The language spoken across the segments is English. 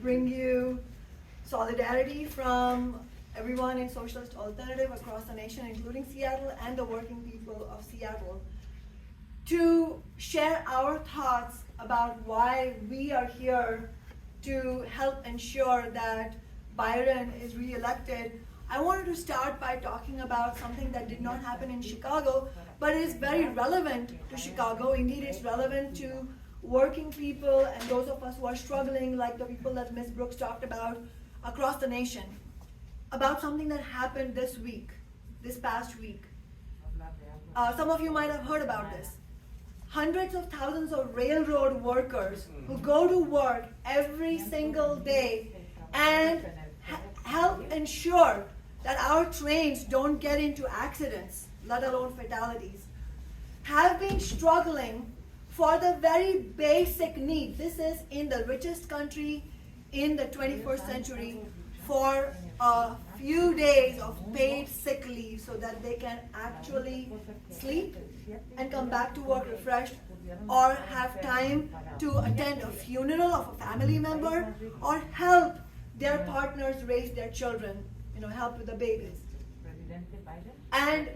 bring you solidarity from everyone in Socialist Alternative across the nation, including Seattle and the working people of Seattle, to share our thoughts about why we are here to help ensure that Byron is re-elected. I wanted to start by talking about something that did not happen in Chicago, but is very relevant to Chicago. Indeed, it's relevant to working people and those of us who are struggling, like the people that Ms. Brooks talked about, across the nation, about something that happened this week, this past week. Some of you might have heard about this. Hundreds of thousands of railroad workers who go to work every single day and help ensure that our trains don't get into accidents, let alone fatalities, have been struggling for the very basic need. This is in the richest country in the 21st century, for a few days of paid sick leave so that they can actually sleep and come back to work refreshed, or have time to attend a funeral of a family member, or help their partners raise their children, help with the babies. And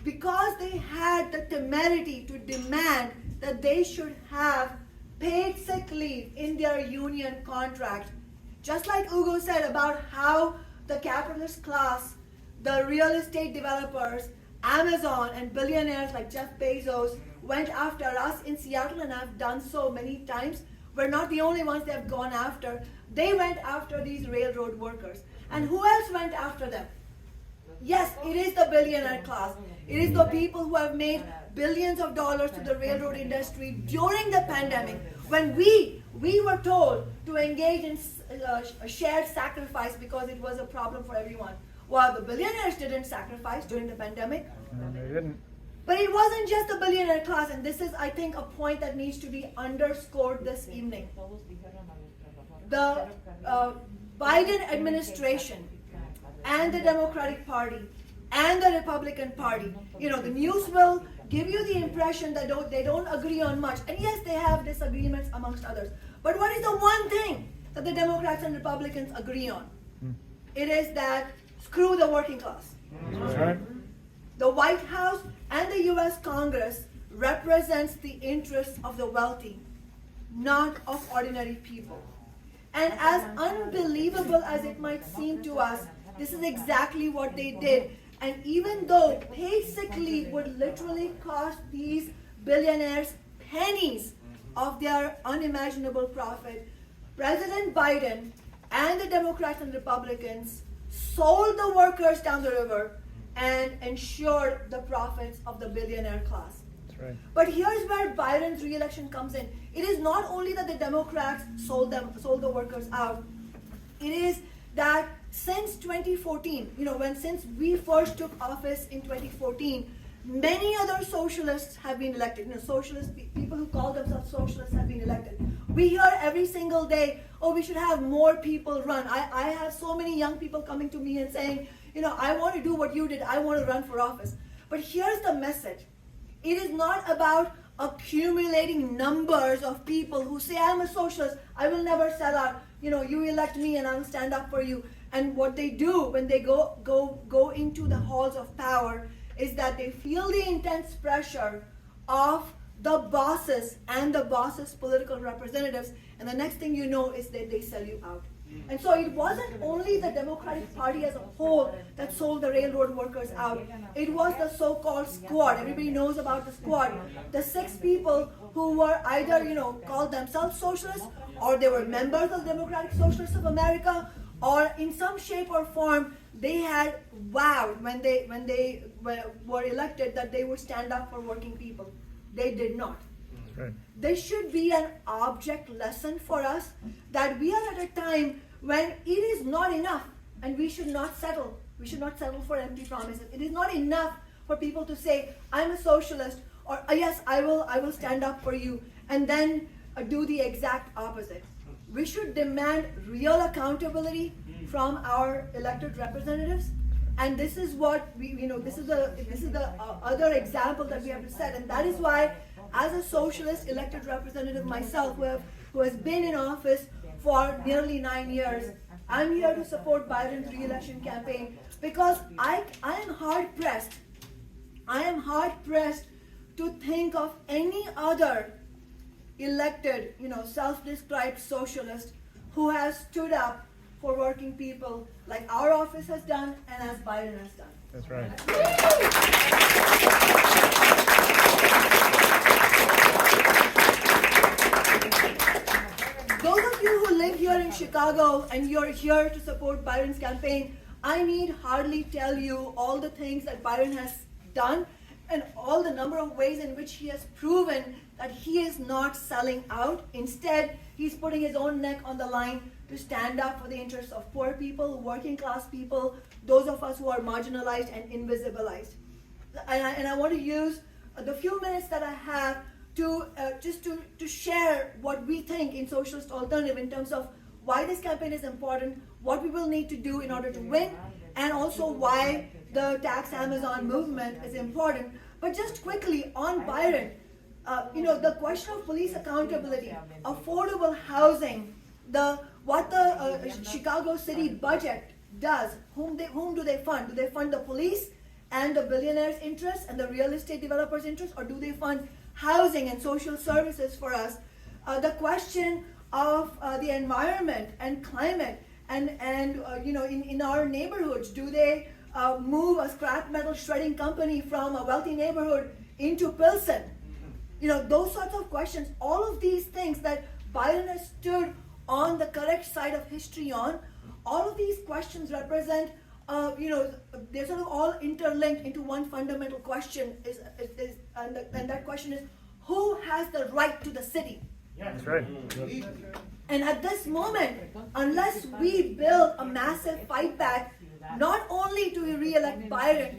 because they had the temerity to demand that they should have paid sick leave in their union contract, just like Ugo said about how the capitalist class, the real estate developers, Amazon, and billionaires like Jeff Bezos went after us in Seattle, and have done so many times. We're not the only ones they have gone after. They went after these railroad workers. And who else went after them? Yes, it is the billionaire class. It is the people who have made billions of dollars to the railroad industry during the pandemic, when we were told to engage in a shared sacrifice because it was a problem for everyone. Well, the billionaires didn't sacrifice during the pandemic. No, they didn't. But it wasn't just the billionaire class, and this is, I think, a point that needs to be underscored this evening. The Biden administration and the Democratic Party and the Republican Party, the news will give you the impression that they don't agree on much. And yes, they have disagreements amongst others. But what is the one thing that the Democrats and Republicans agree on? It is that screw the working class. That's right. The White House and the US Congress represents the interests of the wealthy, not of ordinary people. And as unbelievable as it might seem to us, this is exactly what they did. And even though paid sick leave would literally cost these billionaires pennies of their unimaginable profit, President Biden and the Democrats and Republicans sold the workers down the river and ensured the profits of the billionaire class. That's right. But here's where Biden's re-election comes in. It is not only that the Democrats sold the workers out. It is that since 2014, since we first took office in 2014, many other socialists have been elected. Socialist people who call themselves socialists have been elected. We hear every single day, we should have more people run. I have so many young people coming to me and saying, I want to do what you did. I want to run for office. But here's the message. It is not about accumulating numbers of people who say, I'm a socialist, I will never sell out. You elect me and I will stand up for you. And what they do when they go into the halls of power is that they feel the intense pressure of the bosses and the bosses' political representatives, and the next thing you know is that they sell you out. And so it wasn't only the Democratic Party as a whole that sold the railroad workers out. It was the so-called squad. Everybody knows about the squad. The 6 people who were either, called themselves socialists, or they were members of the Democratic Socialists of America, or in some shape or form they had vowed when they were elected that they would stand up for working people. They did not. Right. This should be an object lesson for us, that we are at a time when it is not enough, and we should not settle. We should not settle for empty promises. It is not enough for people to say, I'm a socialist, or yes, I will stand up for you, and then do the exact opposite. We should demand real accountability from our elected representatives, and this is what this is the other example that we have to set, and that is why, as a socialist elected representative myself, who has been in office for nearly 9 years. I'm here to support Biden's re-election campaign because I am hard-pressed. I am hard-pressed to think of any other elected, self-described socialist who has stood up for working people like our office has done and as Biden has done. That's right. Those of you who live here in Chicago and you're here to support Biden's campaign, I need hardly tell you all the things that Biden has done and all the number of ways in which he has proven that he is not selling out. Instead, he's putting his own neck on the line to stand up for the interests of poor people, working class people, those of us who are marginalized and invisibilized. And I want to use the few minutes that I have to to share what we think in Socialist Alternative in terms of why this campaign is important, what we will need to do in order to win, and also why the Tax Amazon movement is important. But just quickly on Biden, the question of police accountability, affordable housing, what the Chicago city budget does, whom do they fund? Do they fund the police and the billionaires' interests and the real estate developers' interests, or do they fund housing and social services for us? The question of the environment and climate and in our neighborhoods, do they move a scrap metal shredding company from a wealthy neighborhood into Pilsen? Those sorts of questions, all of these things that Biden has stood on the correct side of history on, all of these questions represent, they're sort of all interlinked into one fundamental question, and that question is, who has the right to the city? That's right. And at this moment, unless we build a massive fight back, not only to re-elect Biden,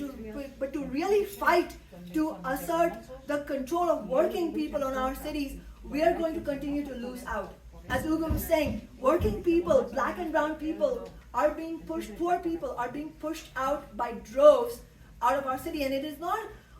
but to really fight to assert the control of working people on our cities, we are going to continue to lose out. As Ugo was saying, working people, black and brown people are being pushed, poor people are being pushed out by droves out of our city. And it is not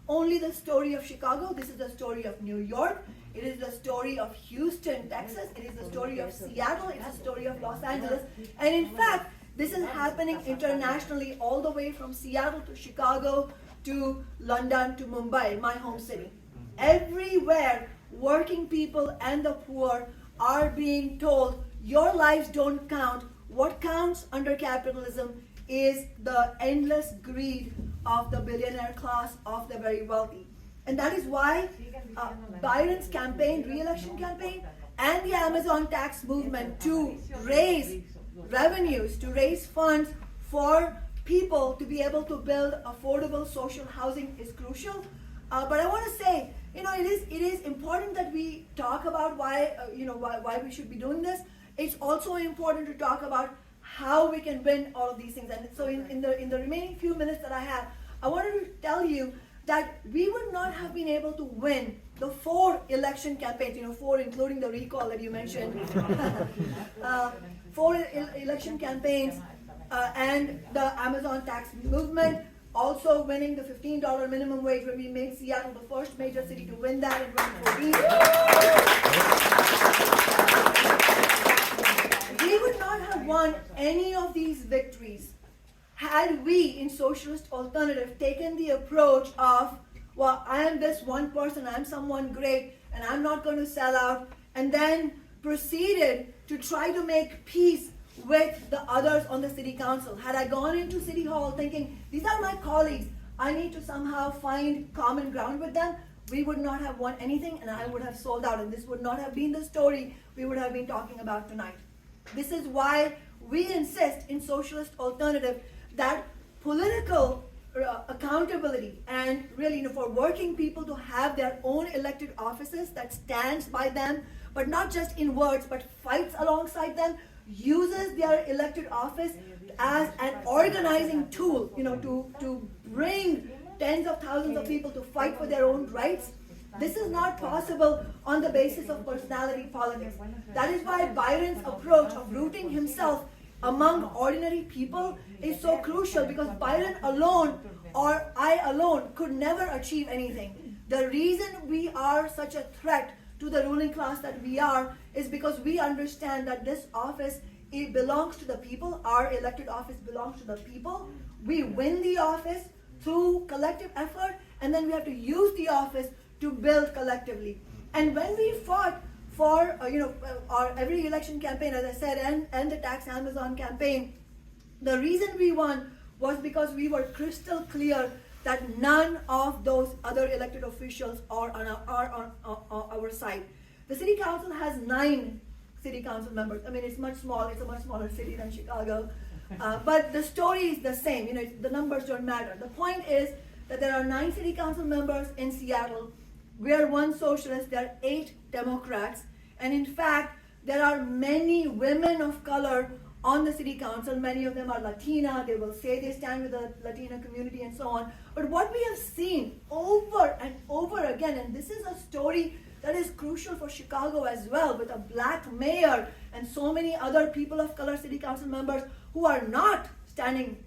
only the story of Chicago, this is the story of New York, it is the story of Houston, Texas, it is the story of Seattle, it's the story of Los Angeles. And in fact, this is happening internationally, all the way from Seattle to Chicago to London to Mumbai, my home city. Everywhere, working people and the poor are being told, your lives don't count. What counts under capitalism is the endless greed of the billionaire class, of the very wealthy. And that is why Biden's campaign, re-election campaign, and the Amazon tax movement to raise revenues, to raise funds for people to be able to build affordable social housing is crucial. But I want to say, it is important that we talk about why we should be doing this. It's also important to talk about how we can win all of these things. And so in the remaining few minutes that I have, I wanted to tell you that we would not have been able to win the 4 election campaigns, 4 including the recall that you mentioned, 4 election campaigns, and the Amazon tax movement, also winning the $15 minimum wage when we made Seattle the first major city to win that in 2014. We would not have won any of these victories had we in Socialist Alternative taken the approach of, well, I am this one person, I'm someone great, and I'm not going to sell out, and then proceeded to try to make peace with the others on the city council. Had I gone into City Hall thinking, these are my colleagues, I need to somehow find common ground with them, we would not have won anything, and I would have sold out, and this would not have been the story we would have been talking about tonight. This is why we insist in Socialist Alternative that political accountability and really for working people to have their own elected offices that stands by them, but not just in words, but fights alongside them, uses their elected office as an organizing tool, to bring tens of thousands of people to fight for their own rights. This is not possible on the basis of personality politics. That is why Biden's approach of rooting himself among ordinary people is so crucial, because Biden alone or I alone could never achieve anything. The reason we are such a threat to the ruling class that we are is because we understand that this office, it belongs to the people. Our elected office belongs to the people. We win the office through collective effort, and then we have to use the office to build collectively. And when we fought for our every election campaign, as I said, and the Tax Amazon campaign, the reason we won was because we were crystal clear that none of those other elected officials are on our side. The city council has 9 city council members. I mean, it's a much smaller city than Chicago. But the story is the same. The numbers don't matter. The point is that there are 9 city council members in Seattle. We are 1 socialist. There are 8 Democrats. And in fact, there are many women of color on the city council. Many of them are Latina. They will say they stand with the Latina community and so on. But what we have seen over and over again, and this is a story that is crucial for Chicago as well, with a black mayor and so many other people of color city council members who are not standing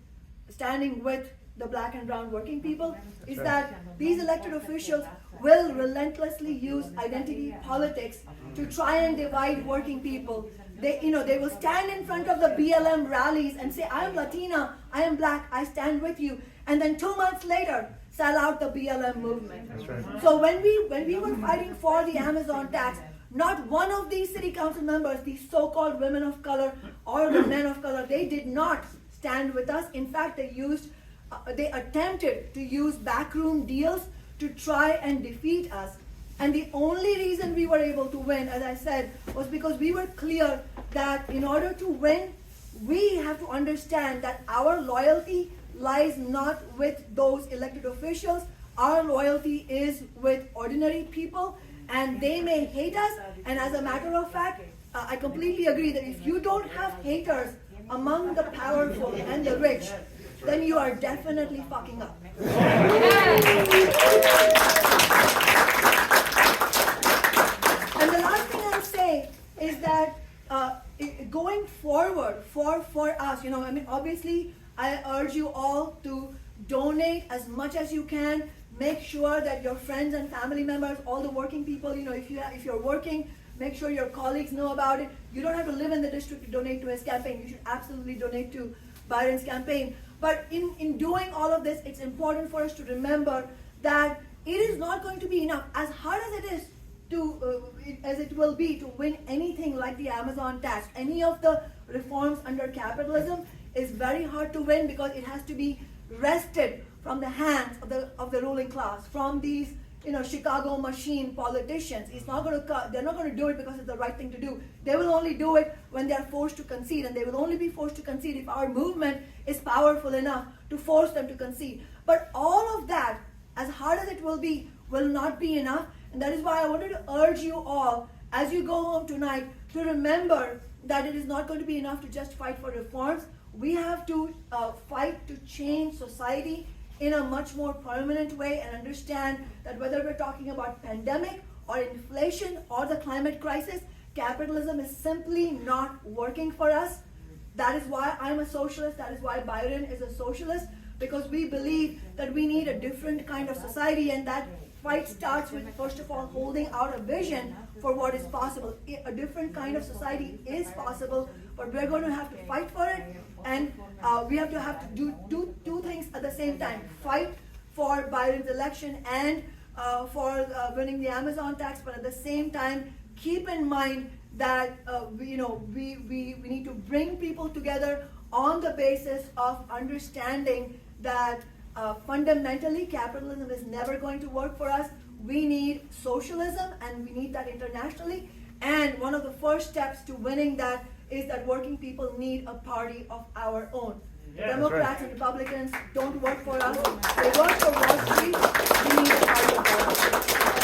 with the black and brown working people, is that these elected officials will relentlessly use identity politics to try and divide working people. They will stand in front of the BLM rallies and say, I am Latina, I am black, I stand with you. And then 2 months later, sell out the BLM movement. That's right. So when we were fighting for the Amazon tax, not one of these city council members, these so-called women of color or the men of color, they did not stand with us. In fact, they attempted to use backroom deals to try and defeat us. And the only reason we were able to win, as I said, was because we were clear that in order to win, we have to understand that our loyalty lies not with those elected officials. Our loyalty is with ordinary people, and they may hate us. And as a matter of fact, I completely agree that if you don't have haters among the powerful and the rich, then you are definitely fucking up. And the last thing I'll say is that going forward for us, obviously I urge you all to donate as much as you can. Make sure that your friends and family members, all the working people, if you're working, make sure your colleagues know about it. You don't have to live in the district to donate to his campaign. You should absolutely donate to Byron's campaign. But in doing all of this, it's important for us to remember that it is not going to be enough. As hard as it is as it will be to win anything like the Amazon tax, any of the reforms under capitalism is very hard to win because it has to be wrested from the hands of the ruling class, from these Chicago machine politicians. They're not going to do it because it's the right thing to do. They will only do it when they are forced to concede, and they will only be forced to concede if our movement is powerful enough to force them to concede. But all of that, as hard as it will not be enough. And that is why I wanted to urge you all, as you go home tonight, to remember that it is not going to be enough to just fight for reforms. We have to fight to change society in a much more permanent way and understand that whether we're talking about pandemic or inflation or the climate crisis, capitalism is simply not working for us. That is why I'm a socialist. That is why Byron is a socialist, because we believe that we need a different kind of society, and that fight starts with, first of all, holding out a vision for what is possible. A different kind of society is possible, but we're going to have to fight for it, and we have to do two things at the same time. Fight for Biden's election and for winning the Amazon tax, but at the same time, keep in mind that we need to bring people together on the basis of understanding that fundamentally, capitalism is never going to work for us. We need socialism, and we need that internationally. And one of the first steps to winning that is that working people need a party of our own. Yeah, Democrats and Republicans don't work for us. They work for Wall Street. We need a party of our own.